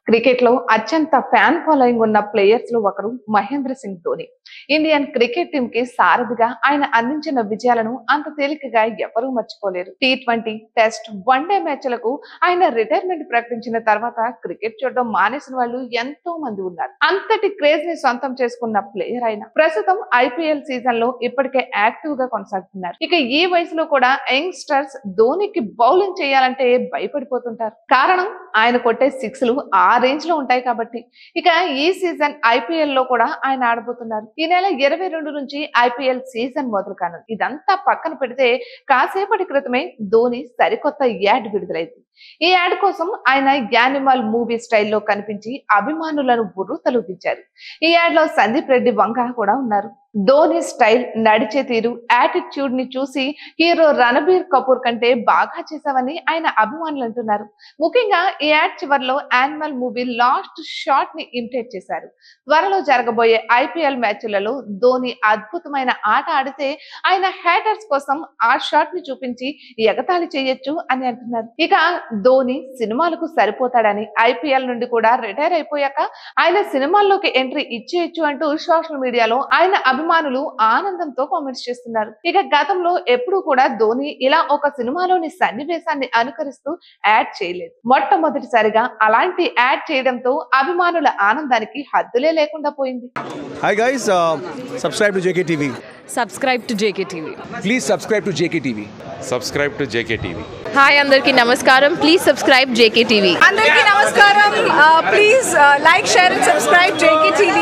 Cricket లో అత్యంత fan following ఉన్న ప్లేయర్స్ లో ఒకరు Mahendra Singh Dhoni. Indian cricket team కి సారథిగా ఆయన అందించిన విజయాలను అంత తేలికగా ఎవరూ మర్చిపోలేరు. T20, టెస్ట్, వన్డే మ్యాచ్లకు ఆయన రిటైర్మెంట్ ప్రకటించిన తర్వాత క్రికెట్ చూడడం మానేసిన వాళ్ళు ఎంతో మంది ఉన్నారు. అంతటి క్రేజ్ ని సొంతం చేసుకున్న ప్లేయర్ ఆయన ప్రస్తుతం IPL సీజన్ లో ఇప్పటికే యాక్టివ్ గా కొనసాగుతున్నారు. ఇక ఈ వయసులో కూడా యంగ్స్టర్స్ ధోనికి బౌలింగ్ చేయాలంటే భయపడిపోతుంటారు. కారణం ఆయన కొట్టే సిక్స్లు ఆ రేంజ్ లో ఉంటాయి కాబట్టి. ఇక ఈ సీజన్ IPL లో కూడా ఆయన ఆడబోతున్నారు. ఈ నెల 22 నుంచి IPL సీజన్ మొదలు కానుంది. ఇదంతా పక్కన పెడితే కాసేపటి క్రితమే ధోని సరికొత్త యాడ్ విడుదలైంది. ఈ యాడ్ కోసం ఆయన యానిమల్ మూవీ స్టైల్లో కనిపించి అభిమానులను బుర్రతలూపించారు. ఈ యాడ్ లో సందీప్ రెడ్డి వంగ కూడా ఉన్నారు. ధోని స్టైల్, నడిచే తీరు, యాటిట్యూడ్ ని చూసి హీరో రణబీర్ కపూర్ కంటే బాగా చేశావని ఆయన అభిమానులు అంటున్నారు. ముఖ్యంగా ఈ యాడ్ చివరిలో యానిమల్ మూవీ లాస్ట్ షాట్ ని ఇమిటేట్ చేశారు. త్వరలో జరగబోయే IPL మ్యాచ్లలో ధోని అద్భుతమైన ఆట ఆడితే ఆయన హ్యాటర్స్ కోసం ఆ షాట్ ని చూపించి ఎగతాళి చేయొచ్చు అని అంటున్నారు. ఇక ధోని సినిమాలకు సరిపోతాడని, IPL నుండి కూడా రిటైర్ అయిపోయాక ఆయన సినిమాల్లోకి ఎంట్రీ ఇచ్చేయచ్చు అంటూ సోషల్ మీడియాలో ఆయన అభిమానులు ఆనందంతో కామెంట్స్ చేస్తున్నారు. ఇక గతంలో ఎప్పుడూ కూడా ధోని ఇలా ఒక సినిమాలోని సన్నివేశాన్ని అనుకరిస్తూ యాడ్ చేయలేదు. మొట్టమొదటిసారిగా అలాంటి యాడ్ చేయడంతో అభిమానుల ఆనందానికి హద్దులే లేకుండా పోయింది. Hi guys, subscribe to JKTV. Subscribe to JKTV. Please subscribe to JKTV. Subscribe to JKTV. Hi, Andarki Namaskaram. Please subscribe JKTV. Andarki Namaskaram. Please like, share and subscribe JKTV.